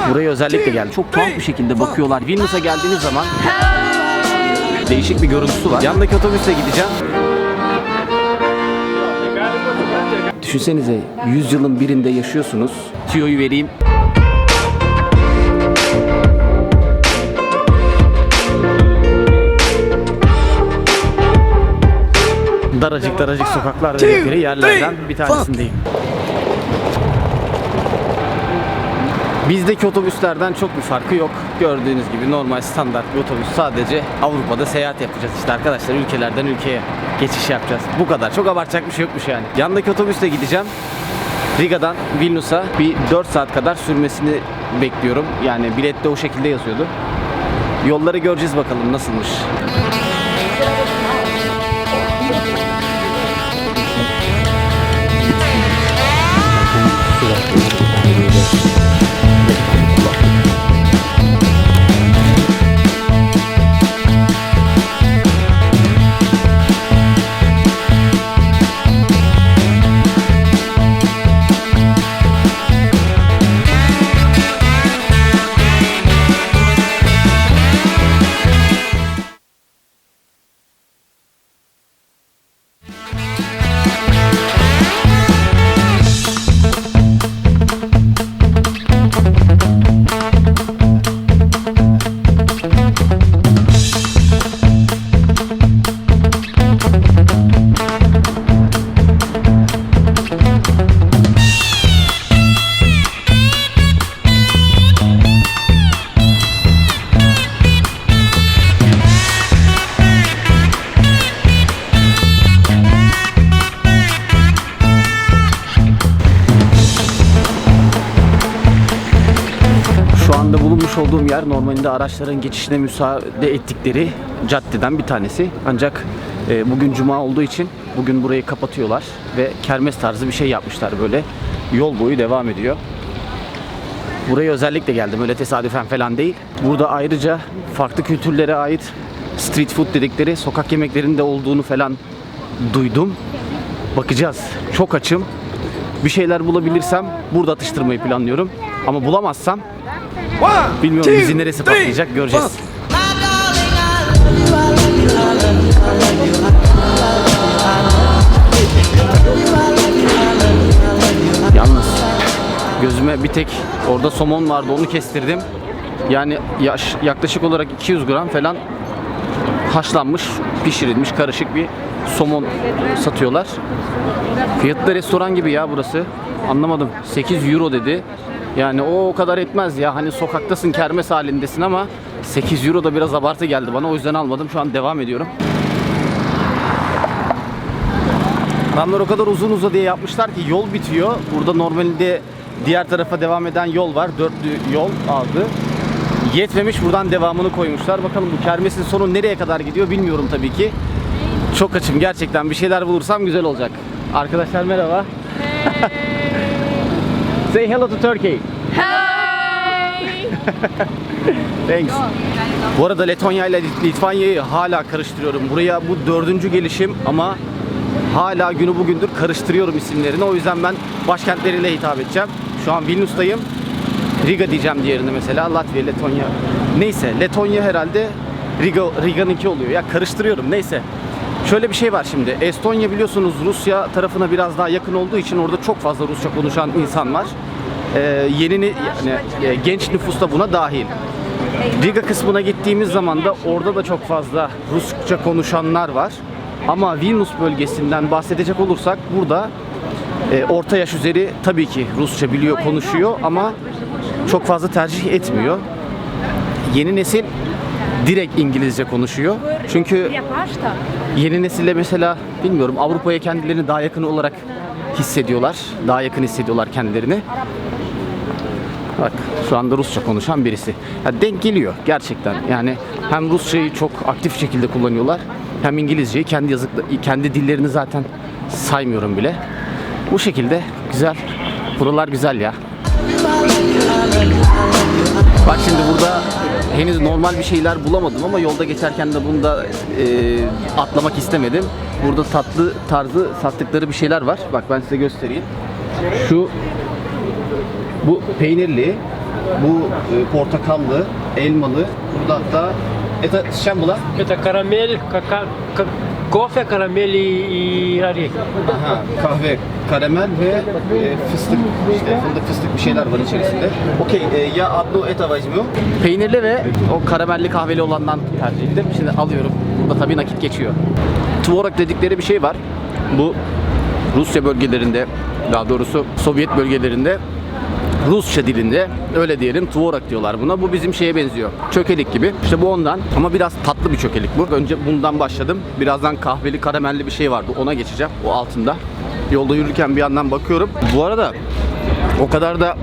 Buraya özellikle geldim. Çok tuhaf bir şekilde bakıyorlar. Vilnius'a geldiğiniz zaman değişik bir görüntüsü var. Yandaki otobüsle gideceğim. Düşünsenize 100 yılın birinde yaşıyorsunuz. Tiyo'yu vereyim. Daracık sokaklar dedikleri yerlerden bir tanesindeyim. Bizdeki otobüslerden çok bir farkı yok. Gördüğünüz gibi normal standart bir otobüs. Sadece Avrupa'da seyahat yapacağız işte arkadaşlar. Ülkelerden ülkeye geçiş yapacağız. Bu kadar. Çok abartacak bir şey yokmuş yani. Yandaki otobüsle gideceğim. Riga'dan Vilnius'a bir 4 saat kadar sürmesini bekliyorum. Yani bilette o şekilde yazıyordu. Yolları göreceğiz bakalım nasılmış. Bulunmuş olduğum yer normalde araçların geçişine müsaade ettikleri caddeden bir tanesi. Ancak bugün cuma olduğu için bugün burayı kapatıyorlar ve kermes tarzı bir şey yapmışlar böyle. Yol boyu devam ediyor. Buraya özellikle geldim. Öyle tesadüfen falan değil. Burada ayrıca farklı kültürlere ait street food dedikleri sokak yemeklerinin de olduğunu falan duydum. Bakacağız. Çok açım. Bir şeyler bulabilirsem burada atıştırmayı planlıyorum. Ama bulamazsam bilmiyorum bizi neresi patlayacak göreceğiz. Yalnız gözüme bir tek orada somon vardı, onu kestirdim. Yani yaklaşık olarak 200 gram falan haşlanmış, pişirilmiş karışık bir somon satıyorlar. Fiyatı da restoran gibi ya burası. Anlamadım. 8 euro dedi. Yani o kadar etmez ya. Hani sokaktasın, kermes halindesin ama 8 euro da biraz abartı geldi bana. O yüzden almadım. Şu an devam ediyorum. Adamlar o kadar uzun uzadıya yapmışlar ki yol bitiyor. Burada normalde diğer tarafa devam eden yol var. Dörtlü yol aldı. Yetmemiş, buradan devamını koymuşlar. Bakalım bu kermesin sonu nereye kadar gidiyor bilmiyorum tabii ki. Çok açım gerçekten. Bir şeyler bulursam güzel olacak. Arkadaşlar merhaba. Say hello to Turkey. Hey! Thanks. Bu arada Letonya ile Litvanya'yı hala karıştırıyorum. Buraya bu 4. gelişim ama hala günü bugündür karıştırıyorum isimlerini. O yüzden ben başkentleriyle hitap edeceğim. Şu an Vilnius'tayım. Riga diyeceğim diğerinde mesela. Latvia, Letonya. Neyse, Letonya herhalde Riga'nınki oluyor. Ya karıştırıyorum. Neyse. Şöyle bir şey var şimdi. Estonya biliyorsunuz Rusya tarafına biraz daha yakın olduğu için orada çok fazla Rusça konuşan insan var. Genç nüfus da buna dahil. Riga kısmına gittiğimiz zaman da orada da çok fazla Rusça konuşanlar var. Ama Vilnius bölgesinden bahsedecek olursak burada orta yaş üzeri tabii ki Rusça biliyor, konuşuyor ama çok fazla tercih etmiyor. Yeni nesil direkt İngilizce konuşuyor. Çünkü yeni nesille mesela bilmiyorum Avrupa'ya kendilerini daha yakın olarak hissediyorlar. Daha yakın hissediyorlar kendilerini. Bak şu anda Rusça konuşan birisi. Ya denk geliyor gerçekten. Yani hem Rusçayı çok aktif şekilde kullanıyorlar. Hem İngilizceyi kendi dillerini zaten saymıyorum bile. Bu şekilde güzel. Buralar güzel ya. Bak şimdi burada henüz normal bir şeyler bulamadım ama yolda geçerken de bunu da atlamak istemedim. Burada tatlı tarzı sattıkları bir şeyler var. Bak ben size göstereyim. Bu peynirli, Bu portakallı, elmalı. Burada hatta eta şambula. Это карамель, кофе, карамель и орех. Aha, kahve, karamel ve fıstık, işte fındık fıstık bir şeyler var içerisinde. Okey, ya adlı eta vazmıyor. Peynirli ve o karamelli kahveli olandan tercih ettim. Şimdi alıyorum. Burada tabii nakit geçiyor. Tvorog dedikleri bir şey var. Bu Rusya bölgelerinde, daha doğrusu Sovyet bölgelerinde Rusça dilinde öyle diyelim tvorog diyorlar buna. Bu bizim şeye benziyor. Çökelik gibi. İşte bu ondan ama biraz tatlı bir çökelik bu. Önce bundan başladım. Birazdan kahveli karamelli bir şey vardı. Ona geçeceğim. O altında. Yolda yürürken bir yandan bakıyorum. Bu arada o kadar da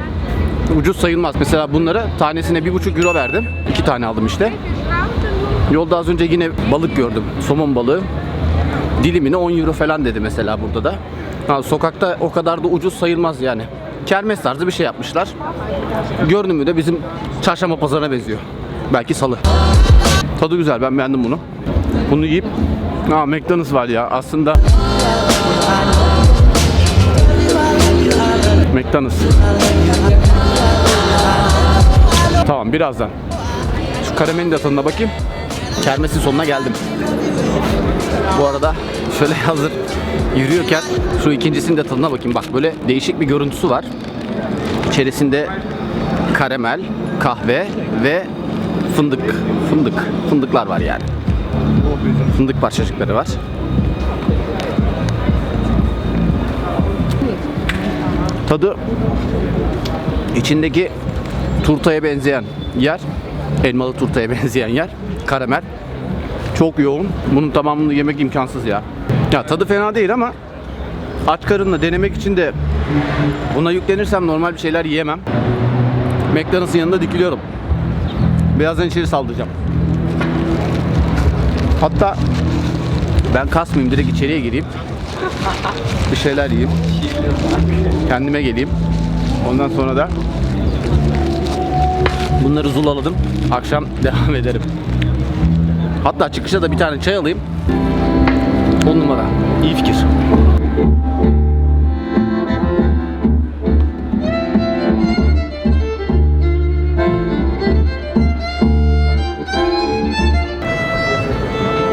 ucuz sayılmaz. Mesela bunlara tanesine 1,5 euro verdim. 2 tane aldım işte. Yolda az önce yine balık gördüm. Somon balığı. Dilimine 10 euro falan dedi mesela burada da. Ha, sokakta o kadar da ucuz sayılmaz yani. Kermes tarzı bir şey yapmışlar. Görünümü de bizim çarşamba pazarına benziyor. Belki salı. Tadı güzel, ben beğendim bunu. Bunu yiyip McDonald's var ya aslında. McDonald's. Tamam, birazdan. Şu karamelin de tadına bakayım. Kermesin sonuna geldim. Bu arada şöyle hazır yürüyorken şu ikincisinin de tadına bakayım. Bak, böyle değişik bir görüntüsü var. İçerisinde karamel, kahve ve fındıklar var yani. Fındık parçacıkları var. Tadı içindeki turtaya benzeyen yer, elmalı turtaya benzeyen yer, karamel. Çok yoğun. Bunun tamamını yemek imkansız ya. Ya tadı fena değil ama aç karınla denemek için de buna yüklenirsem normal bir şeyler yiyemem. McDonald's'ın yanında dikiliyorum. Birazdan içeri saldıracağım. Hatta ben kasmayayım, direkt içeriye gireyim. Bir şeyler yiyeyim. Kendime geleyim. Ondan sonra da bunları zulaladım. Akşam devam ederim. Hatta çıkışta da bir tane çay alayım. 10 numara. İyi fikir.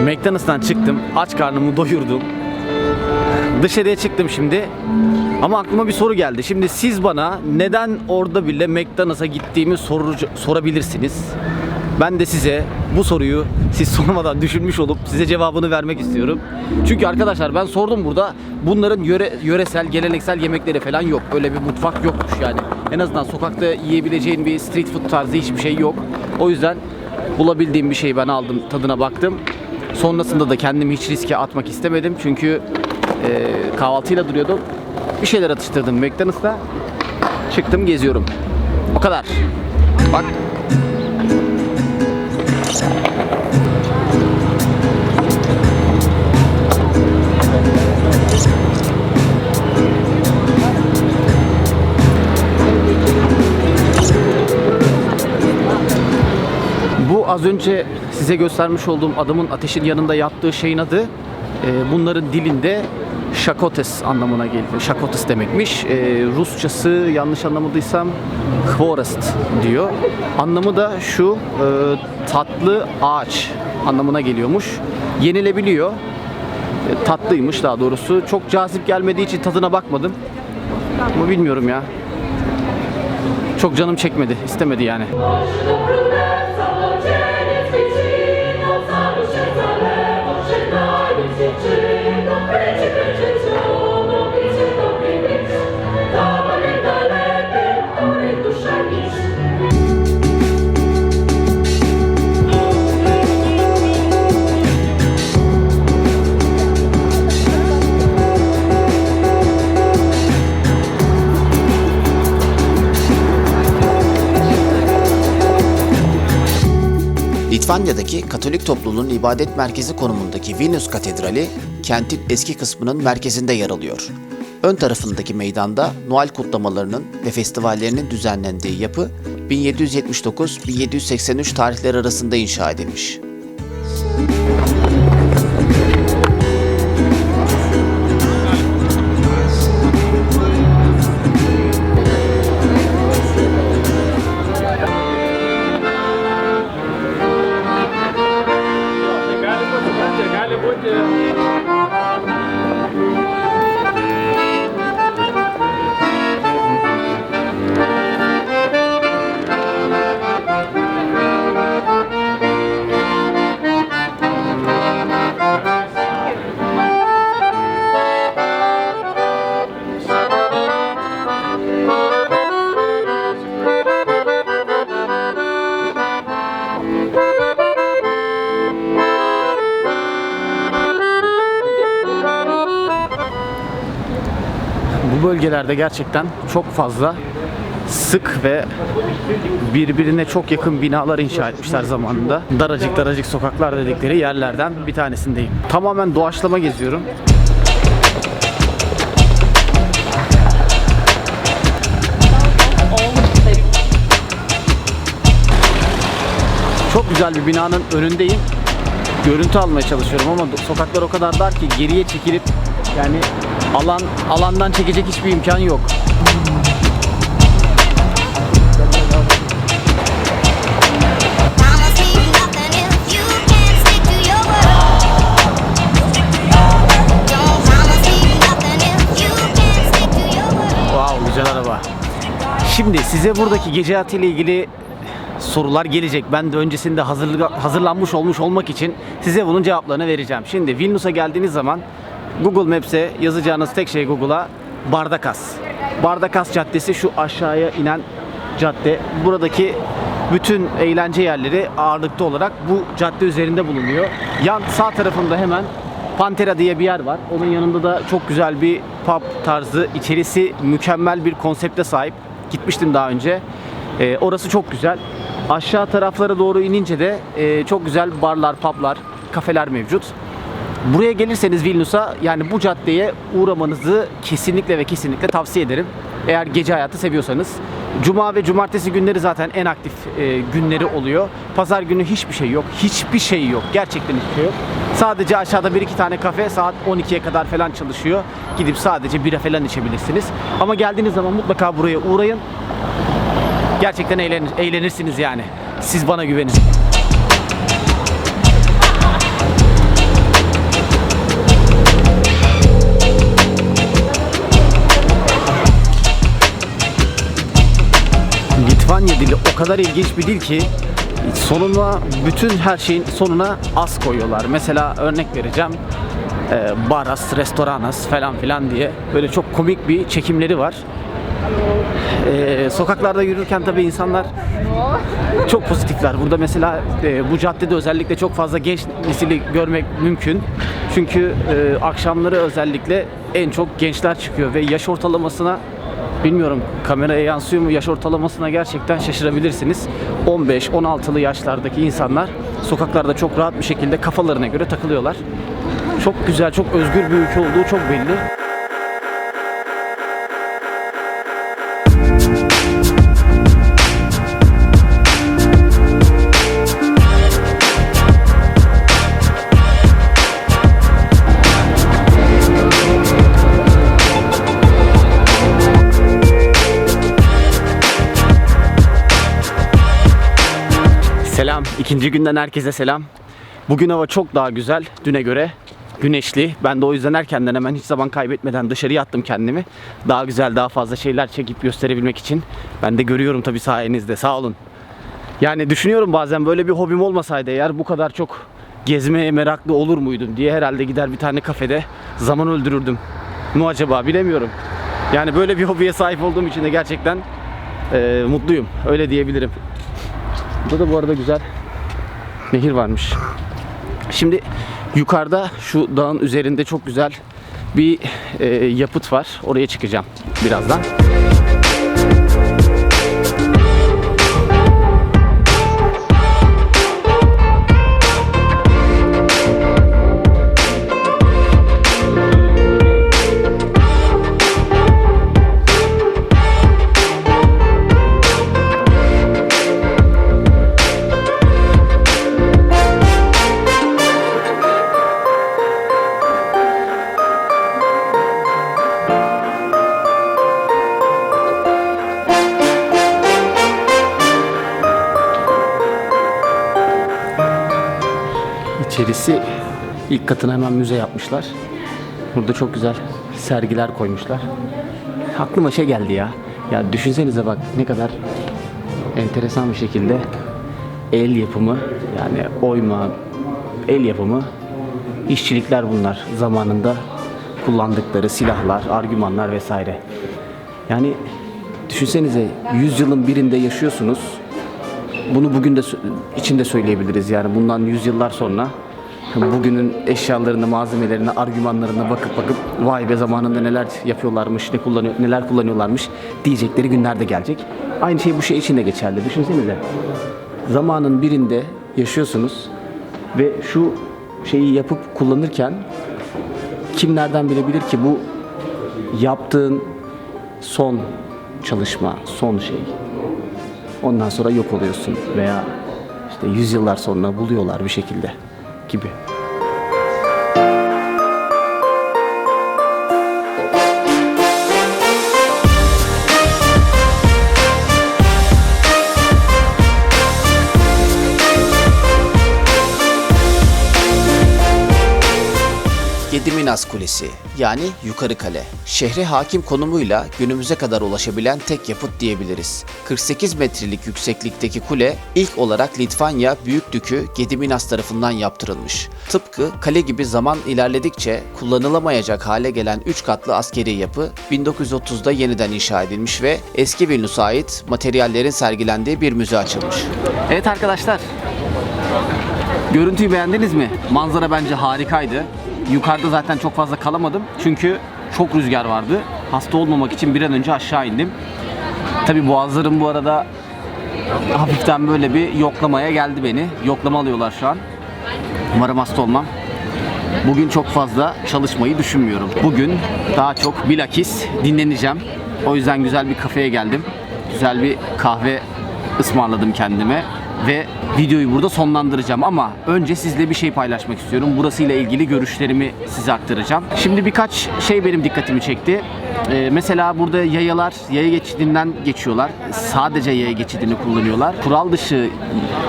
McDonald's'tan çıktım. Aç karnımı doyurdum. Dışarıya çıktım şimdi. Ama aklıma bir soru geldi. Şimdi siz bana neden orada bile McDonald's'a gittiğimi sorabilirsiniz. Ben de size bu soruyu siz sormadan düşünmüş olup size cevabını vermek istiyorum. Çünkü arkadaşlar ben sordum burada. Bunların yöresel, geleneksel yemekleri falan yok. Öyle bir mutfak yokmuş yani. En azından sokakta yiyebileceğin bir street food tarzı hiçbir şey yok. O yüzden bulabildiğim bir şeyi ben aldım, tadına baktım. Sonrasında da kendimi hiç riske atmak istemedim. Çünkü kahvaltıyla duruyordum. Bir şeyler atıştırdım McDonald's'ta. Çıktım, geziyorum. O kadar. Bak. Bu az önce size göstermiş olduğum adamın ateşin yanında yattığı şeyin adı bunların dilinde şakotes anlamına geliyor. Şakotes demekmiş. Rusçası yanlış anlamadıysam hvorest diyor. Anlamı da şu tatlı ağaç anlamına geliyormuş. Yenilebiliyor. Tatlıymış daha doğrusu. Çok cazip gelmediği için tadına bakmadım. Ama bilmiyorum ya. Çok canım çekmedi. İstemedi yani. Litvanya'daki Katolik topluluğun ibadet merkezi konumundaki Vilnius Katedrali, kentin eski kısmının merkezinde yer alıyor. Ön tarafındaki meydanda Noel kutlamalarının ve festivallerinin düzenlendiği yapı 1779-1783 tarihleri arasında inşa edilmiş. bölgelerde gerçekten çok fazla sık ve birbirine çok yakın binalar inşa etmişler zamanında. Daracık daracık sokaklar dedikleri yerlerden bir tanesindeyim. Tamamen doğaçlama geziyorum. Çok güzel bir binanın önündeyim. Görüntü almaya çalışıyorum ama sokaklar o kadar dar ki geriye çekilip yani alandan çekecek hiçbir imkan yok. Wow, güzel araba. Şimdi size buradaki gece hayatıyla ilgili sorular gelecek. Ben de öncesinde hazırlanmış olmak için size bunun cevaplarını vereceğim. Şimdi Vilnius'a geldiğiniz zaman Google Maps'e yazacağınız tek şey Google'a Bardakas. Bardakas Caddesi şu aşağıya inen cadde. Buradaki bütün eğlence yerleri ağırlıklı olarak bu cadde üzerinde bulunuyor. Yan sağ tarafında hemen Pantera diye bir yer var. Onun yanında da çok güzel bir pub tarzı, içerisi mükemmel bir konsepte sahip. Gitmiştim daha önce. Orası çok güzel. Aşağı taraflara doğru inince de çok güzel barlar, publar, kafeler mevcut. Buraya gelirseniz Vilnius'a yani bu caddeye uğramanızı kesinlikle ve kesinlikle tavsiye ederim. Eğer gece hayatı seviyorsanız. Cuma ve cumartesi günleri zaten en aktif günleri oluyor. Pazar günü hiçbir şey yok. Hiçbir şey yok. Gerçekten hiçbir şey yok. Sadece aşağıda 1-2 tane kafe saat 12'ye kadar falan çalışıyor. Gidip sadece bira falan içebilirsiniz. Ama geldiğiniz zaman mutlaka buraya uğrayın. Gerçekten eğlenirsiniz yani. Siz bana güvenin. Litvanya dili o kadar ilginç bir dil ki sonuna bütün her şeyin sonuna as koyuyorlar. Mesela örnek vereceğim. Baras, restoranas falan filan diye böyle çok komik bir çekimleri var. Sokaklarda yürürken tabii insanlar çok pozitifler. Burada mesela bu caddede özellikle çok fazla genç nesili görmek mümkün. Çünkü akşamları özellikle en çok gençler çıkıyor ve yaş ortalamasına bilmiyorum kameraya yansıyor mu yaş ortalamasına gerçekten şaşırabilirsiniz. 15-16'lı yaşlardaki insanlar sokaklarda çok rahat bir şekilde kafalarına göre takılıyorlar. Çok güzel, çok özgür bir ülke olduğu çok belli. Selam. İkinci günden herkese selam. Bugün hava çok daha güzel düne göre. Güneşli. Ben de o yüzden erkenden hemen hiç zaman kaybetmeden dışarıya attım kendimi. Daha güzel, daha fazla şeyler çekip gösterebilmek için. Ben de görüyorum tabii sayenizde. Sağ olun. Yani düşünüyorum bazen böyle bir hobim olmasaydı eğer bu kadar çok gezmeye meraklı olur muydum diye herhalde gider bir tane kafede zaman öldürürdüm. Mu acaba bilemiyorum. Yani böyle bir hobiye sahip olduğum için de gerçekten mutluyum. Öyle diyebilirim. Burada da bu arada güzel nehir varmış. Şimdi yukarıda şu dağın üzerinde çok güzel bir yapıt var. Oraya çıkacağım birazdan. İçerisi ilk katına hemen müze yapmışlar. Burada çok güzel sergiler koymuşlar. Aklıma şey geldi ya. Ya düşünsenize bak ne kadar enteresan bir şekilde el yapımı yani oyma, el yapımı işçilikler bunlar. Zamanında kullandıkları silahlar, argümanlar vesaire. Yani düşünsenize 100 yılın birinde yaşıyorsunuz. Bunu bugün de içinde söyleyebiliriz yani bundan 100 yıllar sonra bugünün eşyalarına, malzemelerine, argümanlarına bakıp vay be zamanında neler yapıyorlarmış, neler kullanıyorlarmış diyecekleri günler de gelecek. Aynı şey bu şey için de geçerli. Düşünsenize. Zamanın birinde yaşıyorsunuz ve şu şeyi yapıp kullanırken kim nereden bilebilir ki bu yaptığın son çalışma, son şey. Ondan sonra yok oluyorsun veya işte yüzyıllar sonra buluyorlar bir şekilde gibi. Gediminas Kulesi yani Yukarı Kale. Şehre hakim konumuyla günümüze kadar ulaşabilen tek yapıt diyebiliriz. 48 metrelik yükseklikteki kule ilk olarak Litvanya Büyükdükü Gediminas tarafından yaptırılmış. Tıpkı kale gibi zaman ilerledikçe kullanılamayacak hale gelen 3 katlı askeri yapı 1930'da yeniden inşa edilmiş ve eski Vilnius'a ait materyallerin sergilendiği bir müze açılmış. Evet arkadaşlar, görüntüyü beğendiniz mi? Manzara bence harikaydı. Yukarıda zaten çok fazla kalamadım çünkü çok rüzgar vardı. Hasta olmamak için bir an önce aşağı indim. Tabii boğazlarım bu arada hafiften böyle bir yoklamaya geldi beni. Yoklama alıyorlar şu an. Umarım hasta olmam. Bugün çok fazla çalışmayı düşünmüyorum. Bugün daha çok bilakis dinleneceğim. O yüzden güzel bir kafeye geldim. Güzel bir kahve ısmarladım kendime. Ve videoyu burada sonlandıracağım ama önce sizle bir şey paylaşmak istiyorum. Burasıyla ilgili görüşlerimi size aktaracağım. Şimdi birkaç şey benim dikkatimi çekti. Mesela burada yayalar yaya geçidinden geçiyorlar. Sadece yaya geçidini kullanıyorlar. Kural dışı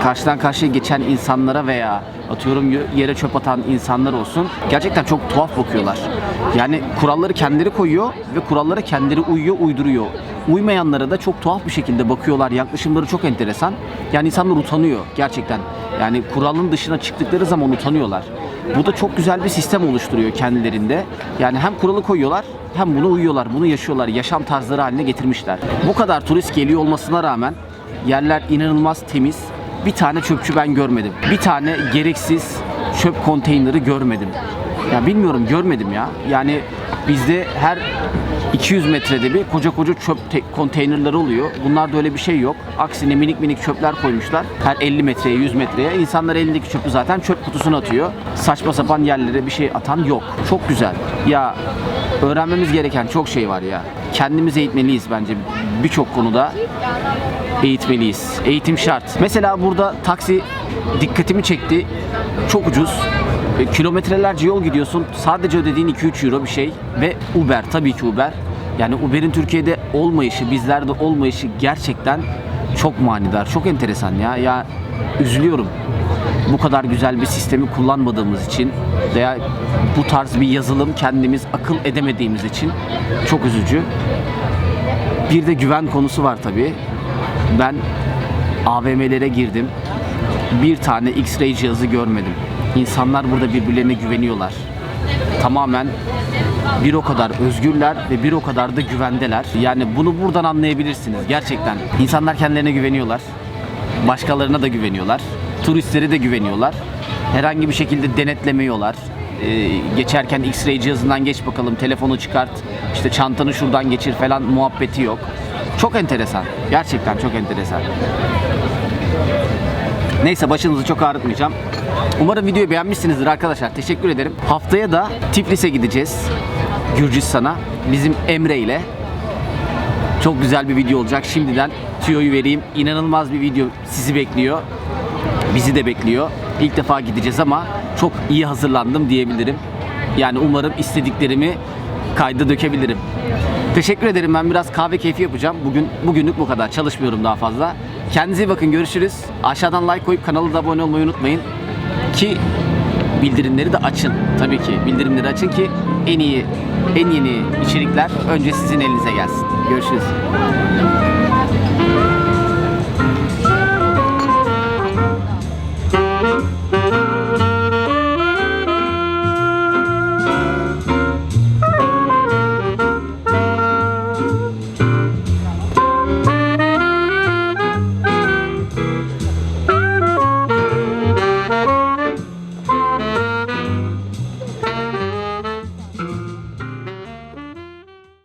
karşıdan karşıya geçen insanlara veya atıyorum yere çöp atan insanlar olsun gerçekten çok tuhaf bakıyorlar. Yani kuralları kendileri koyuyor ve kurallara kendileri uyuyor, uyduruyor. Uymayanlara da çok tuhaf bir şekilde bakıyorlar. Yaklaşımları çok enteresan. Yani insanlar utanıyor gerçekten. Yani kuralın dışına çıktıkları zaman utanıyorlar. Bu da çok güzel bir sistem oluşturuyor kendilerinde. Yani hem kuralı koyuyorlar hem bunu uyuyorlar, bunu yaşıyorlar. Yaşam tarzları haline getirmişler. Bu kadar turist geliyor olmasına rağmen yerler inanılmaz temiz. Bir tane çöpçü ben görmedim. Bir tane gereksiz çöp konteyneri görmedim. Ya bilmiyorum, görmedim ya. Yani bizde her 200 metrede bir koca çöp konteynerleri oluyor. Bunlarda öyle bir şey yok. Aksine minik minik çöpler koymuşlar. Her 50 metreye, 100 metreye. İnsanlar elindeki çöpü zaten çöp kutusuna atıyor. Saçma sapan yerlere bir şey atan yok. Çok güzel. Ya öğrenmemiz gereken çok şey var ya. Kendimizi eğitmeliyiz bence. Birçok konuda eğitmeliyiz. Eğitim şart. Mesela burada taksi dikkatimi çekti. Çok ucuz. Kilometrelerce yol gidiyorsun. Sadece ödediğin 2-3 euro bir şey. Ve Uber, tabii ki Uber. Yani Uber'in Türkiye'de olmayışı, bizlerde olmayışı gerçekten çok manidar. Çok enteresan ya. Ya üzülüyorum. Bu kadar güzel bir sistemi kullanmadığımız için veya bu tarz bir yazılım kendimiz akıl edemediğimiz için çok üzücü. Bir de güven konusu var tabii. Ben AVM'lere girdim. Bir tane X-ray cihazı görmedim. İnsanlar burada birbirlerine güveniyorlar. Tamamen bir o kadar özgürler ve bir o kadar da güvendeler. Yani bunu buradan anlayabilirsiniz gerçekten. İnsanlar kendilerine güveniyorlar. Başkalarına da güveniyorlar. Turistlere de güveniyorlar. Herhangi bir şekilde denetlemiyorlar. Geçerken X-ray cihazından geç bakalım, telefonu çıkart, işte çantanı şuradan geçir falan muhabbeti yok. Çok enteresan. Gerçekten çok enteresan. Neyse, başınızı çok ağrıtmayacağım. Umarım videoyu beğenmişsinizdir arkadaşlar. Teşekkür ederim. Haftaya da Tiflis'e gideceğiz. Gürcistan'a. Bizim Emre ile. Çok güzel bir video olacak. Şimdiden tüyoyu vereyim. İnanılmaz bir video sizi bekliyor. Bizi de bekliyor. İlk defa gideceğiz ama çok iyi hazırlandım diyebilirim. Yani umarım istediklerimi kayda dökebilirim. Teşekkür ederim. Ben biraz kahve keyfi yapacağım. Bugünlük bu kadar. Çalışmıyorum daha fazla. Kendinize iyi bakın. Görüşürüz. Aşağıdan like koyup kanala da abone olmayı unutmayın. Ki bildirimleri de açın. Tabii ki bildirimleri açın ki en yeni içerikler önce sizin elinize gelsin. Görüşürüz.